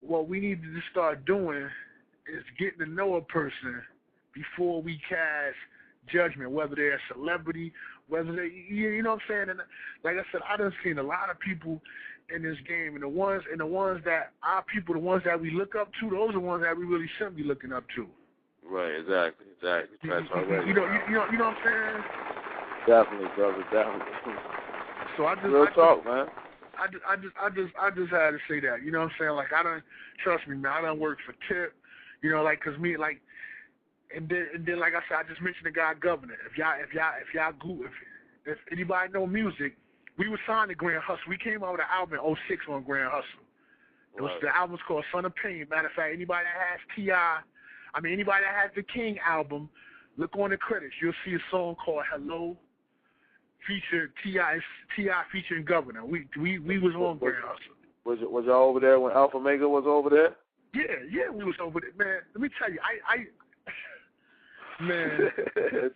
what we need to start doing is getting to know a person before we cast judgment, whether they're a celebrity, whether they, you know what I'm saying? And like I said, I done seen a lot of people in this game, and the ones that our people, the ones that we look up to, those are the ones that we really shouldn't be looking up to. Right, exactly. That's right. You know what I'm saying? Definitely, brother, definitely. So I just Real talk, man. I just had to say that. You know what I'm saying? Like trust me, man. I done worked for Tip. You know, like, cause me, like, and then like I said, I just mentioned the guy Governor. If anybody know music, we were signed to Grand Hustle. We came out with an album in '06 on Grand Hustle. The album's called Son of Pain. Matter of fact, anybody that has anybody that has the King album, look on the credits. You'll see a song called Hello, featured T.I. featuring Governor. We was on Grand Hustle. Was y'all over there when Alpha Mega was over there? Yeah, we was over there, man. Let me tell you, man.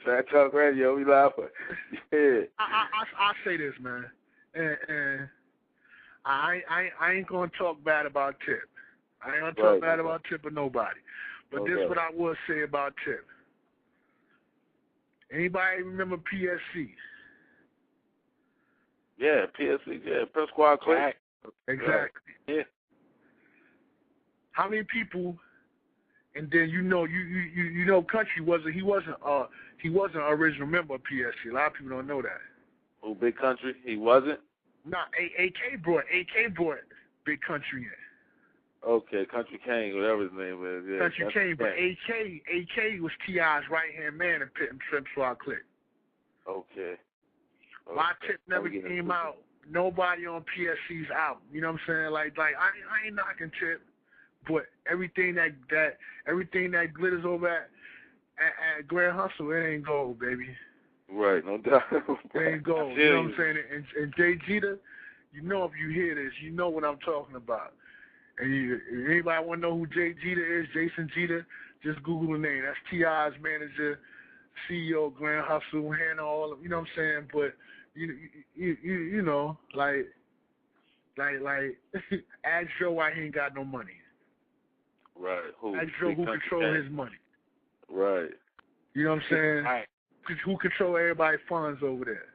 Try to talk radio, we laughing. Yeah. I say this, man, and I ain't gonna talk bad about Tip. I ain't gonna talk bad about Tip or nobody. But this is what I will say about Tip. Anybody remember PSC? Yeah, PSC, yeah, Pimp Squad Click. Exactly. Yeah. How many people? And then you know Country wasn't an original member of PSC. A lot of people don't know that. Oh, Big Country, he wasn't. Nah, AK brought Big Country in. Okay, Country King, whatever his name is. Yeah, Country King, but AK was T.I.'s right-hand man in Pimp Squad Click. Okay. My Tip never came out. Nobody on PSC's album. You know what I'm saying? Like I ain't knocking Tip, but everything that glitters over at Grand Hustle, it ain't gold, baby. Right, no doubt. It ain't gold. You know what I'm saying? And Jay Jeter, you know, if you hear this, you know what I'm talking about. And if anybody want to know who Jay Jeter is, Jason Jeter, just Google the name. That's T.I.'s manager, CEO, Grand Hustle, handle all of, you know what I'm saying? But you know, like ask Joe why he ain't got no money. Right. Ask Joe who control his money. Right. You know what I'm saying? Right. Who control everybody's funds over there?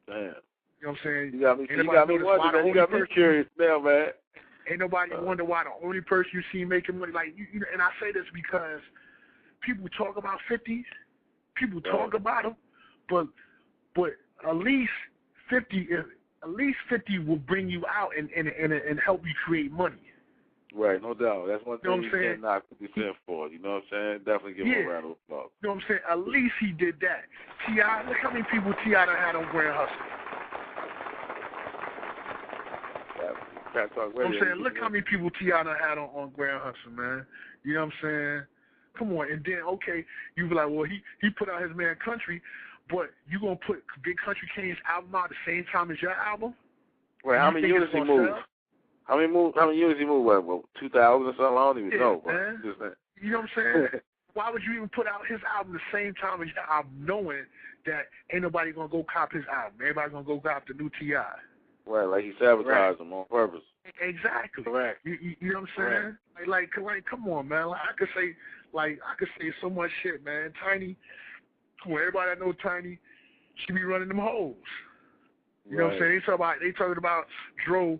Damn. You know what I'm saying? You got me wondering, man. You got me curious now, man. Ain't nobody wonder why the only person you see making money, like, you know, and I say this because people talk about 50, people talk about them, but at least 50 will bring you out and help you create money. Right, no doubt. That's one thing you can't knock 50 for. You know what I'm saying? Definitely give him a round of applause. You know what I'm saying? At least he did that. T.I., look how many people T.I. done had on Grand Hustle. You know what I'm saying? Look how many people T.I. done had on Grand Hustle, man. You know what I'm saying? Come on. And then, okay, you be like, well, he put out his man Country, but you going to put Big Country King's album out at the same time as your album? Right, how many units he moved? How many units he moved? What, 2,000 or something? I don't even know. Man. You know what I'm saying? Why would you even put out his album the same time as your album, knowing that ain't nobody going to go cop his album? Everybody going to go cop the new T.I. Right, like he sabotaged them on purpose. Exactly. Correct. You know what I'm saying? Like, come on, man. Like, I could say so much shit, man. Tiny, come on, everybody that know Tiny, she be running them hoes. You know what I'm saying? They talking about Dro,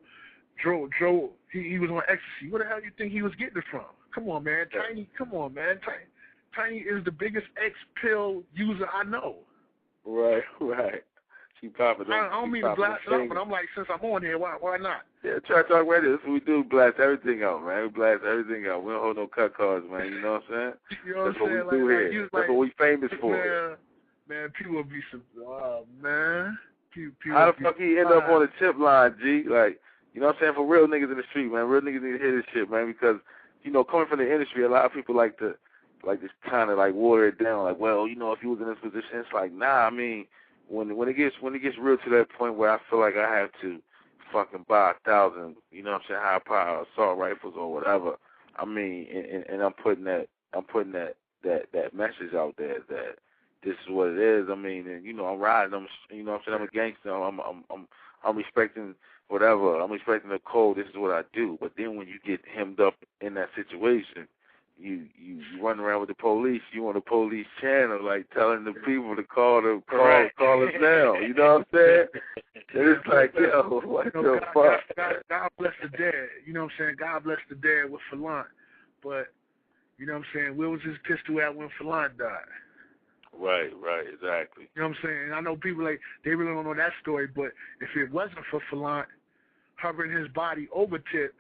he was on ecstasy. Where the hell you think he was getting it from? Come on, man. Tiny, come on, man. Tiny is the biggest X-pill user I know. Right. She popping. I don't mean to blast it out, but I'm like, since I'm on here, why not? Yeah, try to talk radio. That's what we do. Blast everything out, man. We blast everything out. We don't hold no cut cards, man. You know what I'm saying? You know what That's what I'm saying? we do here. That's what we famous for. Man, people will be man. How the fuck he end up on the tip line, G? Like, you know what I'm saying? For real niggas in the street, man. Real niggas need to hear this shit, man, because, you know, coming from the industry, a lot of people like to just kind of like water it down. Like, well, you know, if you was in this position, it's like, nah. I mean, when it gets real to that point where I feel like I have to fucking buy 1,000, you know what I'm saying, high power assault rifles or whatever. I mean, and I'm putting that message out there that, this is what it is. I mean, and you know, I'm riding. You know, what I'm saying, I'm a gangster. I'm respecting whatever. I'm respecting the code. This is what I do. But then when you get hemmed up in that situation, you run around with the police. You on the police channel, like telling the people to call us now. You know what I'm saying? And it's like, yo, what the fuck? God bless the dead. You know what I'm saying? God bless the dead with Falant. But you know what I'm saying? Where was his pistol at when Falant died? Right, exactly. You know what I'm saying? I know people they really don't know that story, but if it wasn't for Falant hovering his body over Tip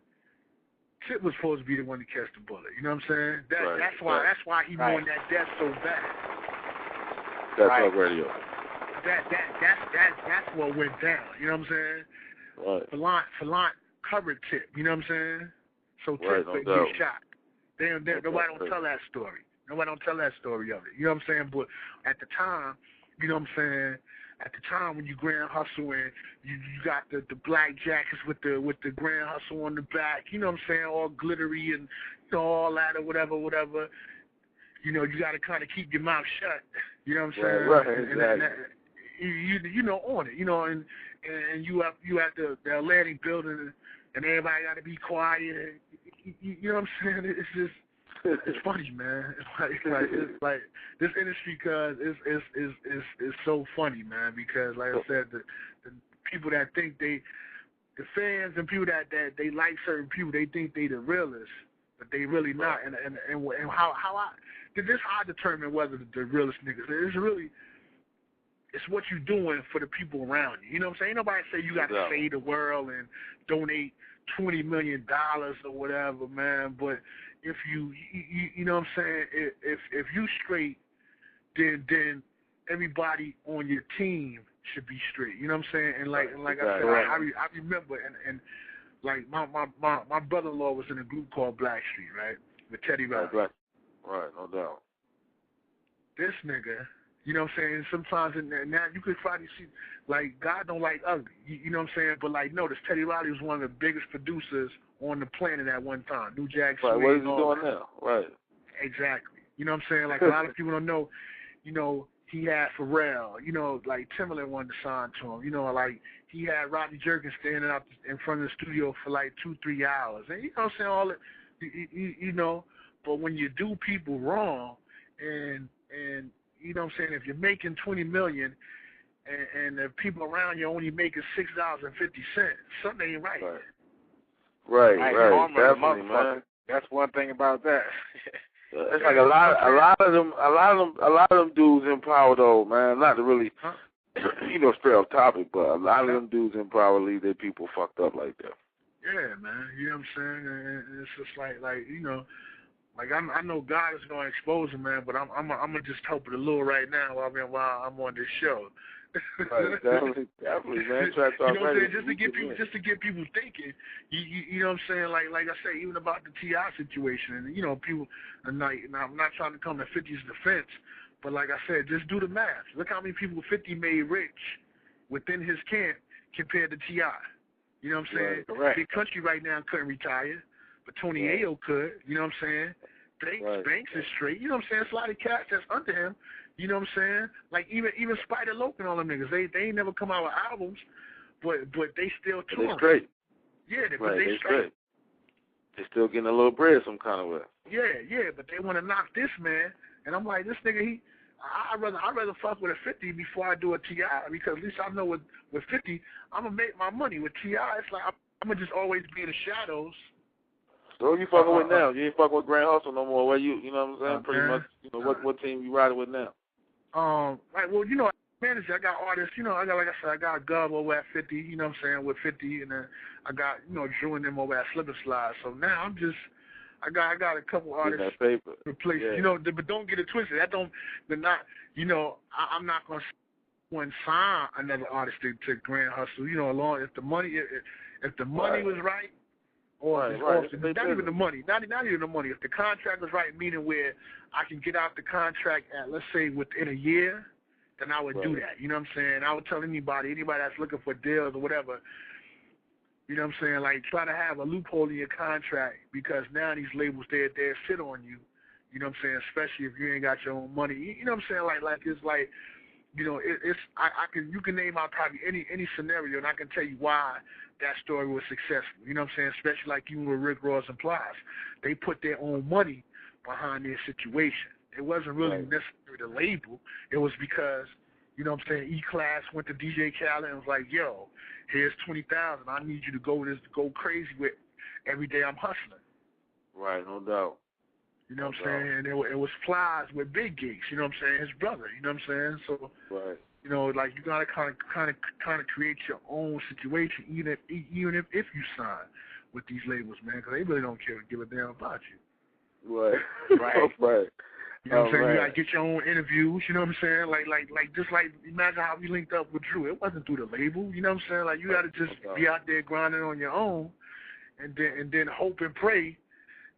was supposed to be the one to catch the bullet. You know what I'm saying? That's why he won that death so bad. That's right. Radio. That's what went down. You know what I'm saying? Right. Falant covered Tip. You know what I'm saying? So Tip couldn't get shot. Nobody don't tell that story. Nobody don't tell that story of it. You know what I'm saying? But at the time, you know what I'm saying? At the time when you Grand Hustle and you got the black jackets with the Grand Hustle on the back, you know what I'm saying? All glittery and you know, all that or whatever. You know, you got to kind of keep your mouth shut. You know what I'm saying? Right, exactly. You know, on it. You know, and you at the Atlantic building and everybody got to be quiet. You know what I'm saying? It's just. It's funny, man. It's like this industry, cause is so funny, man. Because like I said, the people that think the fans and people that they like certain people, they think they the realest, but they really not. And how I determine whether the realest niggas. It's what you doing for the people around you. You know what I'm saying? Ain't nobody say you got to save the world and donate $20 million or whatever, man. But if you know what I'm saying, if you straight, then everybody on your team should be straight. You know what I'm saying? And like I said, I remember and like my brother-in-law was in a group called Blackstreet, right, with Teddy Riley. Right, no doubt. This nigga, you know what I'm saying? Sometimes now you could probably see, like, God don't like ugly. You know what I'm saying? But like, notice Teddy Riley was one of the biggest producers on the planet at one time. New Jack Swing. Right, what is he doing now? Right. Exactly. You know what I'm saying? Like, a lot of people don't know, you know, he had Pharrell. You know, like, Timberland wanted to sign to him. You know, like, he had Rodney Jerkins standing up in front of the studio for like 2-3 hours. And you know what I'm saying? All it, you know, but when you do people wrong and you know what I'm saying, if you're making $20 million and the people around you only making $6.50, something ain't right. Right. Definitely, man. That's one thing about that. It's like a lot of them dudes in power though, man. Not to really, you know, straight off topic, but a lot of them dudes in power leave their people fucked up like that. Yeah, man. You know what I'm saying? And it's just like you know. Like I know God is gonna expose him, man, but I'm gonna just help it a little right now while I'm on this show. Right, definitely, man. Try to talk, you know what I'm saying? Just to get people thinking. You know what I'm saying? Like I say, even about the T.I. situation, and you know, people. And like, now I'm not trying to come to 50's defense, but like I said, just do the math. Look how many people 50 made rich within his camp compared to T.I. You know what I'm saying? Right. Big Country right now couldn't retire. But Tony Ayo could, you know what I'm saying? Banks is straight, you know what I'm saying? It's a lot of cats that's under him, you know what I'm saying? Like even Spider Loke and all them niggas, they ain't never come out with albums, but they still tour. They straight. Yeah, but they straight. They still getting a little bread some kind of way. Yeah, but they want to knock this man, and I'm like, this nigga, I'd rather fuck with a 50 before I do a T.I. because at least I know with 50, I'm gonna make my money. With T.I., it's like I'm gonna just always be in the shadows. So who you fucking with now? You ain't fucking with Grand Hustle no more. Where you know what I'm saying? Pretty much, you know, what team you riding with now? Right, well, you know, manager, I got artists, you know, I got Gov over at 50, you know what I'm saying, with 50, and then I got, you know, Drew and them over at Slip and Slide. So now I got a couple artists replaced, you know, but don't get it twisted. They're not, you know, I'm not going to sign another artist to Grand Hustle, you know, along if the money was right. Or not even the money. Not even the money. If the contract was right, meaning where I can get out the contract at, let's say, within a year, then I would do that. You know what I'm saying? I would tell anybody that's looking for deals or whatever, you know what I'm saying, like try to have a loophole in your contract because now these labels, they'll sit on you You know what I'm saying? Especially if you ain't got your own money. You know what I'm saying? Like it's like, you know, you can name out probably any scenario, and I can tell you why that story was successful. You know what I'm saying? Especially like even with Rick Ross and Plies, they put their own money behind their situation. It wasn't really necessarily the label. It was because, you know what I'm saying, E-Class went to DJ Khaled and was like, yo, here's $20,000. I need you to go crazy with every day I'm hustling. Right, no doubt. You know what I'm saying? And it was Plies with Big Gigs, you know what I'm saying, his brother, you know what I'm saying? So, right. You know, like you gotta kind of create your own situation, even if you sign with these labels, man, because they really don't give a damn about you. Right. Right. Right. You know what I'm saying? You gotta get your own interviews. You know what I'm saying? Like just like imagine how we linked up with Drew. It wasn't through the label. You know what I'm saying? Like you gotta just be out there grinding on your own, and then hope and pray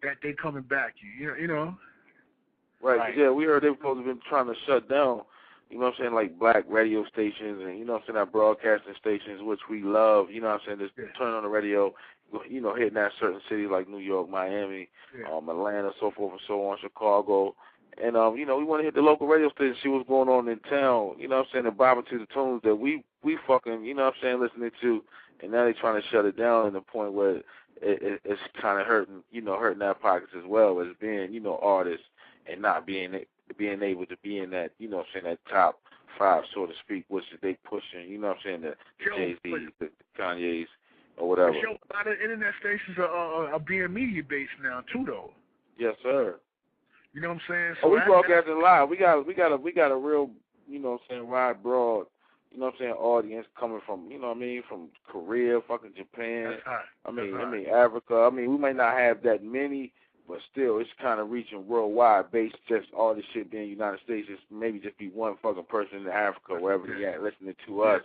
that they coming back. You know. Right. Yeah, we heard they were supposed to have been trying to shut down. You know what I'm saying, like black radio stations and, you know what I'm saying, our broadcasting stations, which we love, you know what I'm saying, just turn on the radio, you know, hitting that certain cities like New York, Miami, Atlanta, so forth and so on, Chicago. And, you know, we want to hit the local radio station, see what's going on in town, you know what I'm saying, and bobbing to the tunes that we fucking, you know what I'm saying, listening to. And now they're trying to shut it down to the point where it's kind of hurting, you know, hurting our pockets as well as being, you know, artists and not being able to be in that, you know what I'm saying, that top 5, so to speak, which they pushing, you know what I'm saying, the Jay-Z's, the Kanye's, or whatever. A lot of internet stations are being media-based now, too, though. Yes, sir. You know what I'm saying? So we broadcasting live. We got a real, you know what I'm saying, wide, broad, you know what I'm saying, audience coming from, you know what I mean, from Korea, fucking Japan, I mean, Africa. I mean, we might not have that many, but still, it's kind of reaching worldwide, based just all this shit being United States. It's maybe just be one fucking person in Africa, wherever they at, listening to us.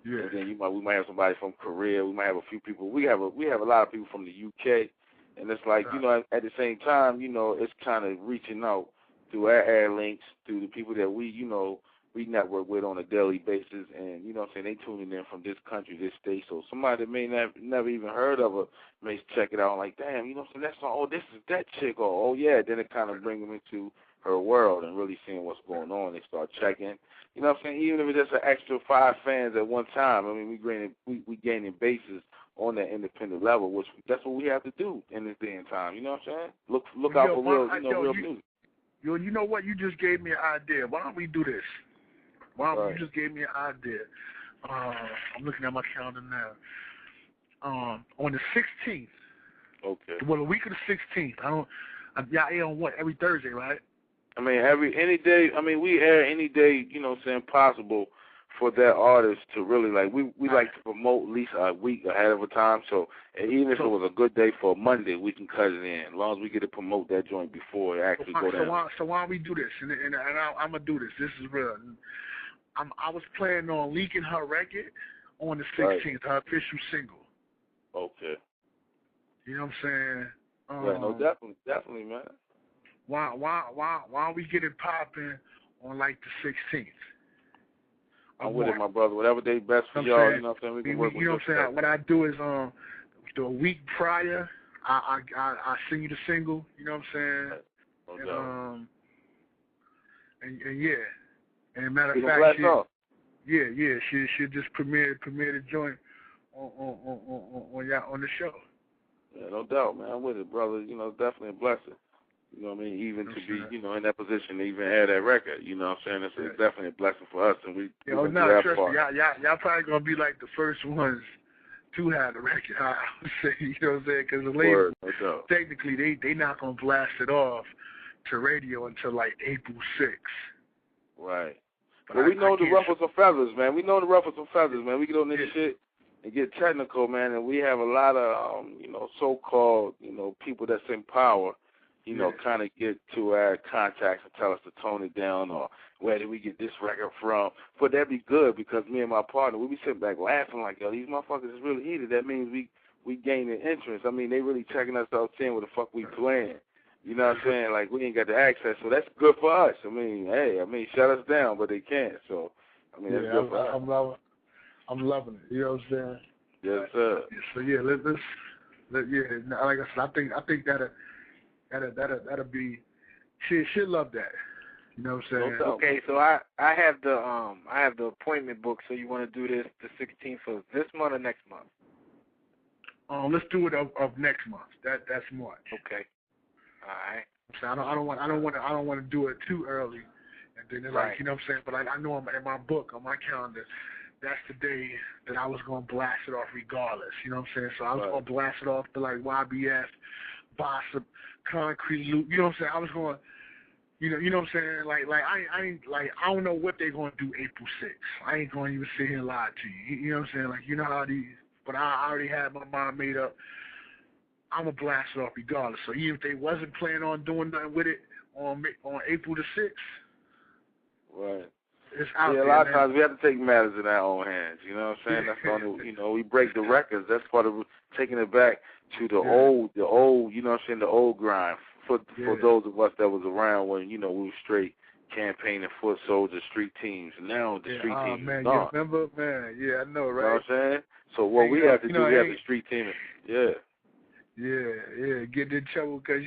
Yeah. And then we might have somebody from Korea. We might have a few people. We have a lot of people from the UK, and it's like, you know, at the same time, you know, it's kind of reaching out through our air links, through the people that we, you know, we network with on a daily basis, and, you know what I'm saying, they tuning in from this country, this state. So somebody that may never even heard of her may check it out and like, damn, you know what I'm saying, that song, oh, this is that chick, or, oh, yeah. Then it kind of bring them into her world and really seeing what's going on. They start checking. You know what I'm saying, even if it's just an extra 5 fans at one time, I mean, we gaining bases on that independent level, which that's what we have to do in this day and time. You know what I'm saying? Look out for real, real music. Yo, you know what? You just gave me an idea. Why don't we do this? You just gave me an idea. I'm looking at my calendar now. On the 16th. Okay. Well, the week of the 16th. Y'all air on what? Every Thursday, right? I mean, any day. I mean, we air any day. You know what I'm saying? Possible for that artist to really like. We like to promote at least a week ahead of a time. So even if it was a good day for Monday, we can cut it in. As long as we get to promote that joint before it actually go down. So why don't we do this? And I'm gonna do this. This is real. I was planning on leaking her record on the 16th, her official single. Okay. You know what I'm saying? Yeah, no, definitely, man. Why don't we get it popping on like the 16th? I'm with it, my brother. Whatever day best for y'all, you know what I'm saying? We can work with you know what I'm saying? What I do is the week prior, I sing you the single. You know what I'm saying? No doubt. And yeah. And matter of fact, she'll just premiere the joint on the show. Yeah, no doubt, man. I'm with it, brother. You know, definitely a blessing. You know what I mean? Even to be, you know, in that position to even have that record. You know what I'm saying? It's definitely a blessing for us, and we no, trust me, y'all probably gonna be like the first ones to have the record. I would say, you know what I'm saying? Because the label, technically, they not gonna blast it off to radio until like April 6th. Right. But we know the ruffles of feathers, man. We know the ruffles of feathers, man. We get on this shit and get technical, man, and we have a lot of, you know, so-called, you know, people that's in power, you know, kind of get to our contacts and tell us to tone it down, or where did we get this record from? But that'd be good, because me and my partner, we be sitting back laughing like, yo, these motherfuckers is really heated. That means we gaining interest. I mean, they really checking us out, seeing what the fuck we playing. You know what I'm saying? Like, we ain't got the access, so that's good for us. I mean, shut us down, but they can't. So, I mean, that's good for us. I'm loving it. You know what I'm saying? Yes, sir. So like I said, I think that'll be She'll love that. You know what I'm saying? Okay, so I have the appointment book. So you want to do this the 16th of this month or next month? Let's do it of next month. That's March. Okay. All right. So I don't want to do it too early, and then they're like, you know what I'm saying. But I know in my book, on my calendar, that's the day that I was gonna blast it off regardless. You know what I'm saying? So I was gonna blast it off to like YBF, Bossa, Concrete Loop. You know what I'm saying? I was going. You know what I'm saying? Like I ain't like I don't know what they're gonna do April 6th. I ain't gonna even sit here and lie to you. You know what I'm saying? Like you know how these, but I already had my mind made up. I'm gonna blast it off regardless. So even if they wasn't planning on doing nothing with it on April the 6th, right? It's out there. A lot of times we have to take matters in our own hands. You know what I'm saying? That's the only, we break the records. That's part of taking it back to the old. You know what I'm saying? The old grind. For those of us that was around when, we were straight campaigning foot soldiers, street teams. And now the street teams man, is gone. You remember? Man, yeah, I know, right? You know what I'm saying? So what we have to do, we have the street team. Yeah, getting in trouble because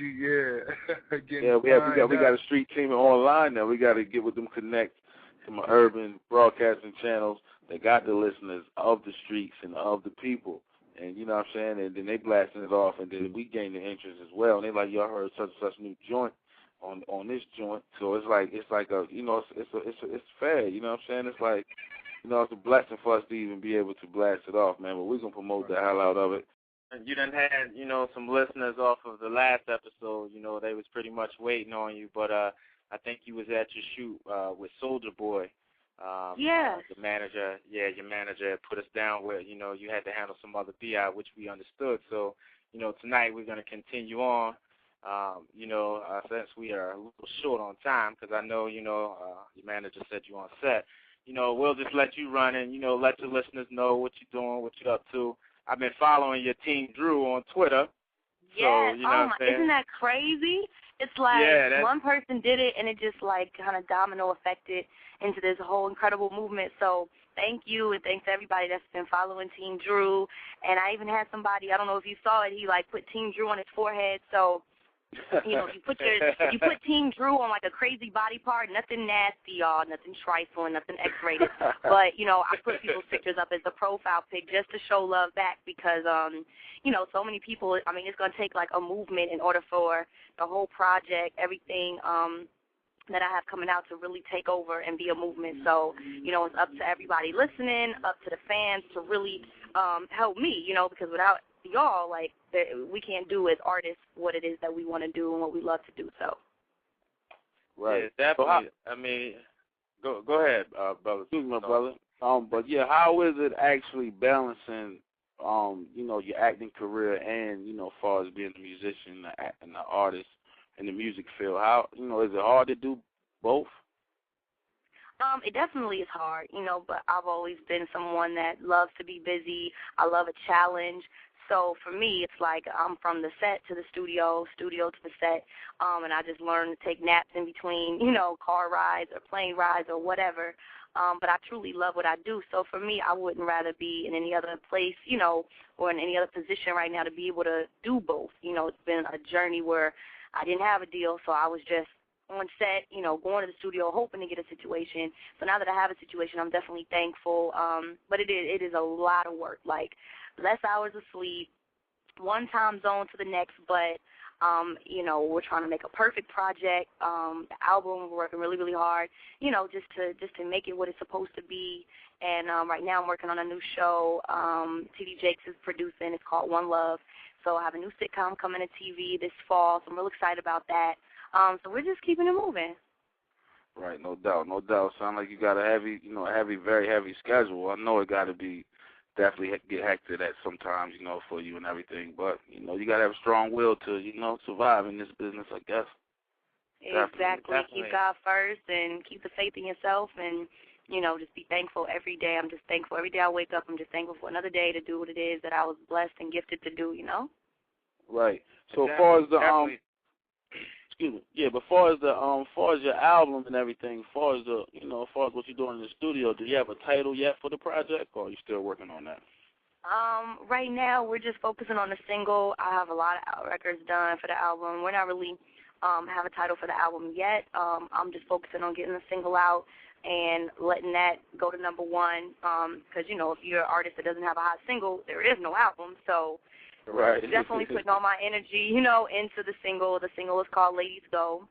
we got a street team online now. We got to get with them connect to my urban broadcasting channels that got the listeners of the streets and of the people. And you know what I'm saying? And then they blasting it off, and then we gain the interest as well. And they like, y'all heard such and such new joint on this joint. So it's like a, it's fair. You know what I'm saying? It's like, it's a blessing for us to even be able to blast it off, man. But we're gonna promote the hell out of it. And you done had, some listeners off of the last episode. They was pretty much waiting on you, but I think you was at your shoot with Soulja Boy. Your manager had put us down where, you had to handle some other BI, which we understood. So, tonight we're going to continue on, since we are a little short on time, because I know, your manager said you on set. We'll just let you run and, let your listeners know what you're doing, what you're up to. I've been following your Team Drew on Twitter. Yes. So, isn't that crazy? It's like one person did it, and it just like kind of domino affected into this whole incredible movement. So thank you, and thanks to everybody that's been following Team Drew. And I even had somebody, I don't know if you saw it, he like put Team Drew on his forehead. So you put Team Drew on like a crazy body part, nothing nasty, y'all, nothing trifling, nothing X-rated. But I put people's pictures up as a profile pic just to show love back because so many people. I mean, it's gonna take like a movement in order for the whole project, everything that I have coming out to really take over and be a movement. So it's up to everybody listening, up to the fans to really help me, because without y'all, like, we can't do as artists what it is that we want to do and what we love to do. So, right, yeah, definitely. I mean, go ahead, brother. Excuse me, brother. But yeah, how is it actually balancing, your acting career and as far as being a musician and the artist in the music field? How is it hard to do both? It definitely is hard, but I've always been someone that loves to be busy. I love a challenge. So for me, it's like I'm from the set to the studio to the set, and I just learn to take naps in between, car rides or plane rides or whatever. But I truly love what I do. So for me, I wouldn't rather be in any other place, or in any other position right now to be able to do both. It's been a journey where I didn't have a deal, so I was just on set, going to the studio, hoping to get a situation. So now that I have a situation, I'm definitely thankful. But it is a lot of work, like less hours of sleep, one time zone to the next, but we're trying to make a perfect project. The album, we're working really, really hard, just to make it what it's supposed to be. And right now I'm working on a new show. TD Jakes is producing. It's called One Love. So I have a new sitcom coming to TV this fall, so I'm real excited about that. So we're just keeping it moving. Right, no doubt. Sound like you got a heavy, very heavy schedule. I know it got to be definitely get hectic at sometimes, for you and everything. But, you got to have a strong will to, survive in this business, I guess. Exactly. Keep God first and keep the faith in yourself and, just be thankful every day. I'm just thankful. Every day I wake up, I'm just thankful for another day to do what it is that I was blessed and gifted to do, Right. So as far as the excuse me. Yeah, but far as your album and everything, far as what you're doing in the studio, do you have a title yet for the project, or are you still working on that? Right now we're just focusing on the single. I have a lot of records done for the album. We're not really have a title for the album yet. I'm just focusing on getting the single out and letting that go to number one. Because, you know, if you're an artist that doesn't have a hot single, there is no album. So definitely putting all my energy, you know, into the single. The single is called Ladies Go.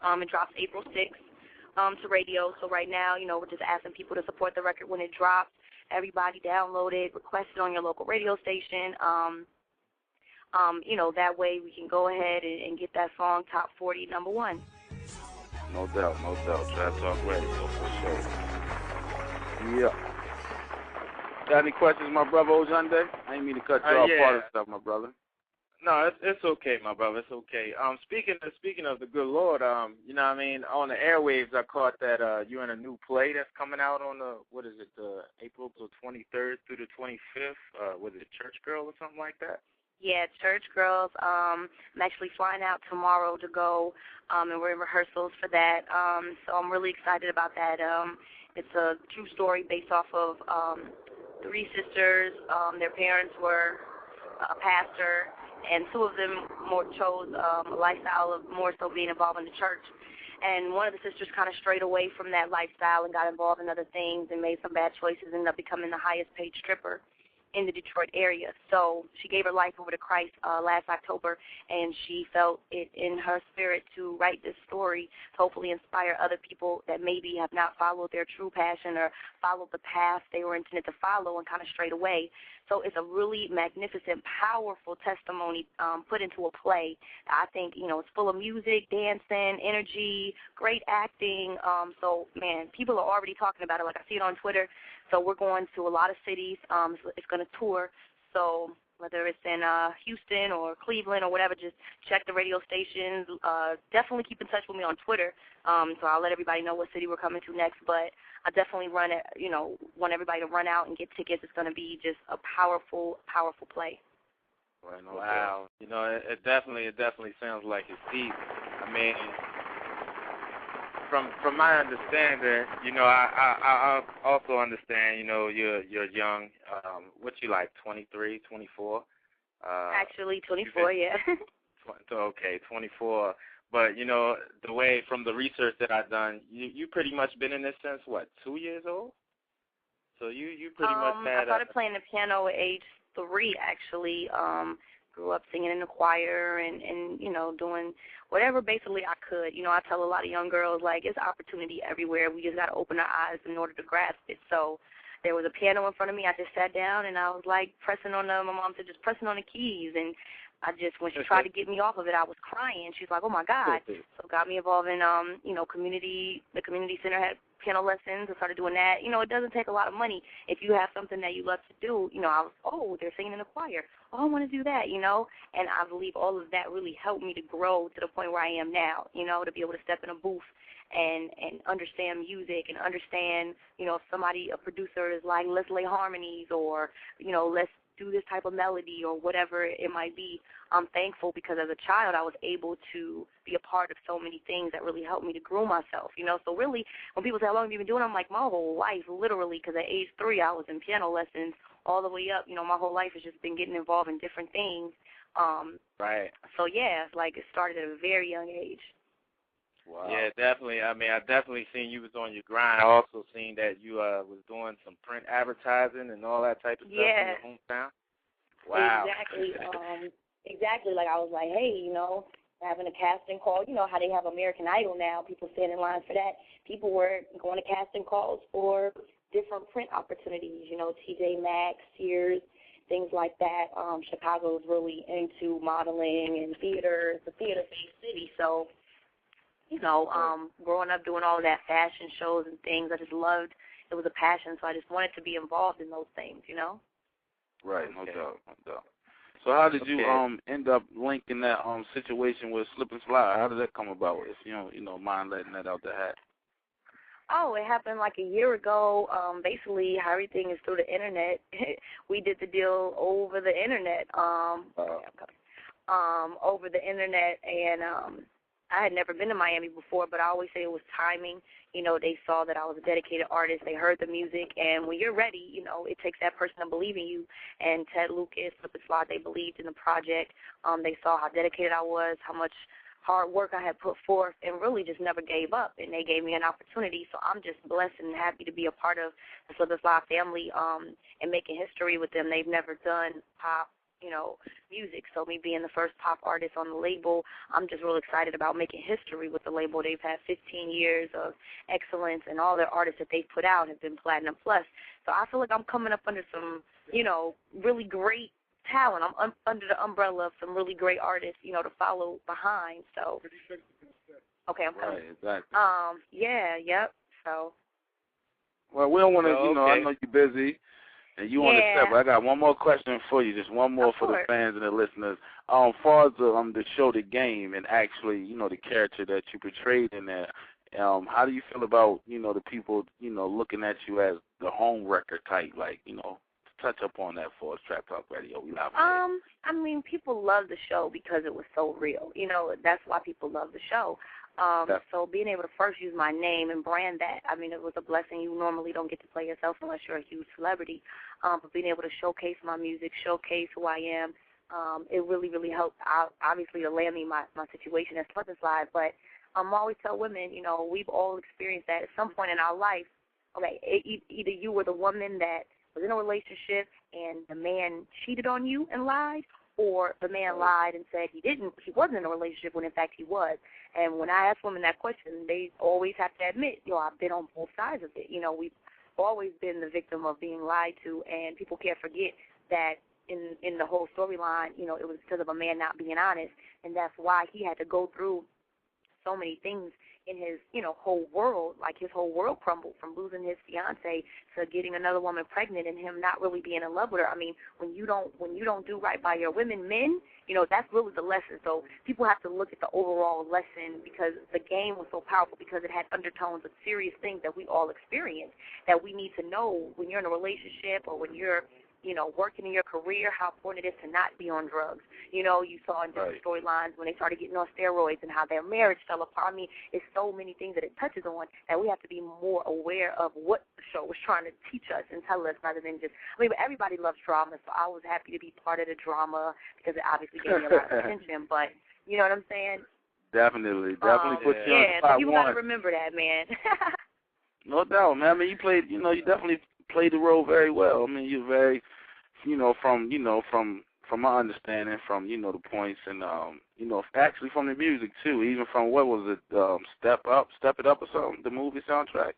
It drops April 6th to radio. So right now, you know, we're just asking people to support the record when it drops. Everybody download it, request it on your local radio station. You know, that way we can go ahead and get that song top 40 number one. No doubt. Trap Talk Radio, for sure. Yeah. Got any questions, my brother Ogund'e? I didn't mean to cut you off part of stuff, my brother. No, it's okay, my brother. It's okay. Speaking of the good Lord, you know what I mean, on the airwaves, I caught that you're in a new play that's coming out on the April the 23rd through the 25th. Was it Church Girl or something like that? Yeah, Church Girls. I'm actually flying out tomorrow to go, and we're in rehearsals for that. So I'm really excited about that. It's a true story based off of 3 sisters. Their parents were a pastor, and 2 of them chose a lifestyle of more so being involved in the church. And one of the sisters kind of strayed away from that lifestyle and got involved in other things and made some bad choices, ended up becoming the highest paid stripper in the Detroit area. So she gave her life over to Christ last October, and she felt it in her spirit to write this story to hopefully inspire other people that maybe have not followed their true passion or followed the path they were intended to follow and kind of strayed away. So it's a really magnificent, powerful testimony put into a play. I think, you know, it's full of music, dancing, energy, great acting. So, man, people are already talking about it. Like, I see it on Twitter. So we're going to a lot of cities. It's going to tour. So whether it's in Houston or Cleveland or whatever, just check the radio stations. Definitely keep in touch with me on Twitter. So I'll let everybody know what city we're coming to next. But I definitely want everybody to run out and get tickets. It's going to be just a powerful, powerful play. Wow. You know, it definitely sounds like it's deep. I mean, from my understanding, you know, I also understand, you know, you're young. What you like, 23, 24? Actually, 24, yeah. Okay, 24. But, you know, the way from the research that I've done, you pretty much been in this since, what, 2 years old? So you pretty much had I started playing the piano at age 3, actually. Grew up singing in the choir and, you know, doing whatever basically I could. You know, I tell a lot of young girls, like, it's opportunity everywhere. We just got to open our eyes in order to grasp it. So there was a piano in front of me. I just sat down and I was, like, my mom said, just pressing on the keys. And when she tried to get me off of it, I was crying. She's like, oh, my God. So got me involved in, you know, the community center had piano lessons. I started doing that. You know, it doesn't take a lot of money. If you have something that you love to do, you know, they're singing in the choir. Oh, I want to do that, you know. And I believe all of that really helped me to grow to the point where I am now, you know, to be able to step in a booth and understand music and understand, you know, if a producer is like, let's lay harmonies or, you know, let's do this type of melody or whatever it might be. I'm thankful because as a child I was able to be a part of so many things that really helped me to groom myself, you know. So really, when people say, how long have you been doing it? I'm like, my whole life, literally, because at age 3 I was in piano lessons all the way up. You know, my whole life has just been getting involved in different things. Right. So, yeah, like it started at a very young age. Wow. Yeah, definitely. I mean, I definitely seen you was on your grind. I also seen that you was doing some print advertising and all that type of stuff in your hometown. Wow. Exactly. Exactly. Like I was like, hey, you know, having a casting call. You know how they have American Idol now. People stand in line for that. People were going to casting calls for different print opportunities. You know, TJ Maxx, Sears, things like that. Chicago is really into modeling and theater. It's a theater-based city, so. You know, growing up doing all of that fashion shows and things, I just loved. It was a passion, so I just wanted to be involved in those things, you know. Right, no doubt. So how did you end up linking that situation with Slip and Slide? How did that come about? If you don't mind letting that out the hat. Oh, it happened like a year ago. Basically, how everything is through the internet. We did the deal over the internet. Over the internet, and I had never been to Miami before, but I always say it was timing. You know, they saw that I was a dedicated artist. They heard the music, and when you're ready, you know, it takes that person to believe in you. And Ted Lucas, Slip and Slide, they believed in the project. They saw how dedicated I was, how much hard work I had put forth and really just never gave up, and they gave me an opportunity. So I'm just blessed and happy to be a part of the Slithers Live family and making history with them. They've never done pop, music. So me being the first pop artist on the label, I'm just real excited about making history with the label. They've had 15 years of excellence, and all their artists that they've put out have been Platinum Plus. So I feel like I'm coming up under some, really great talent. I'm under the umbrella of some really great artists, to follow behind. So, okay, I'm coming. Right, exactly. Yep. So. Well, we don't want to, I know you're busy. And you on the set, but I got one more question for you, just one more for the fans and the listeners. Far as the show, The Game, and actually, the character that you portrayed in there, how do you feel about, the people, looking at you as the home wrecker type, like, touch up on that for us, Trap Talk Radio. We love it. I mean, people love the show because it was so real. That's why people love the show. So being able to first use my name and brand that, I mean, it was a blessing. You normally don't get to play yourself unless you're a huge celebrity. But being able to showcase my music, showcase who I am, it really, really helped out, obviously, to land me my situation at Slithers Live. But I always tell women, we've all experienced that at some point in our life. Okay, either you were the woman that was in a relationship and the man cheated on you and lied, or the man lied and said he wasn't in a relationship when in fact he was. And when I ask women that question, they always have to admit, I've been on both sides of it. We've always been the victim of being lied to, and people can't forget that in the whole storyline, it was because of a man not being honest, and that's why he had to go through so many things in his, whole world. Like, his whole world crumbled from losing his fiance to getting another woman pregnant and him not really being in love with her. I mean, when you don't do right by your women, men, that's really the lesson. So people have to look at the overall lesson, because the game was so powerful, because it had undertones of serious things that we all experience, that we need to know when you're in a relationship or when you're working in your career, how important it is to not be on drugs. You saw in different storylines when they started getting on steroids and how their marriage fell apart. I mean, it's so many things that it touches on that we have to be more aware of what the show was trying to teach us and tell us, rather than just, but everybody loves drama, so I was happy to be part of the drama because it obviously gave me a lot of attention, but you know what I'm saying? Definitely put you on spot. So you got to remember that, man. No doubt, man. I mean, you definitely played the role very well. I mean, you're very, from my understanding, from, the points and, actually from the music, too, even from, what was it, Step It Up or something, the movie soundtrack?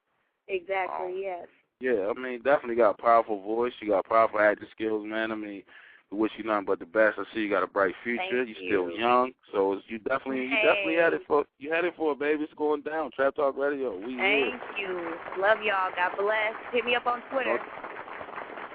Exactly, yes. Yeah, I mean, definitely got a powerful voice. You got powerful acting skills, man. I mean, we wish you nothing but the best. I see you got a bright future. Thank you. Still young, so you definitely had it for it, baby. It's going down. Trap Talk Radio. Thank you. Love y'all. God bless. Hit me up on Twitter.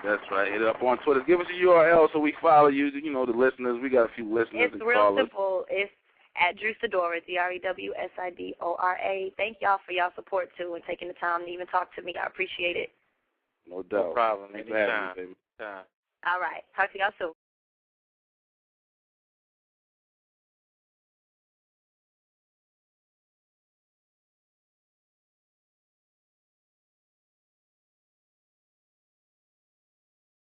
That's right. Hit it up on Twitter. Give us a URL so we follow you. The listeners. We got a few listeners. It's real simple. It's at Drew Sidora, DREWSIDORA. Thank y'all for y'all support, too, and taking the time to even talk to me. I appreciate it. No doubt. No problem. Anytime. Anytime. All right. Talk to y'all soon.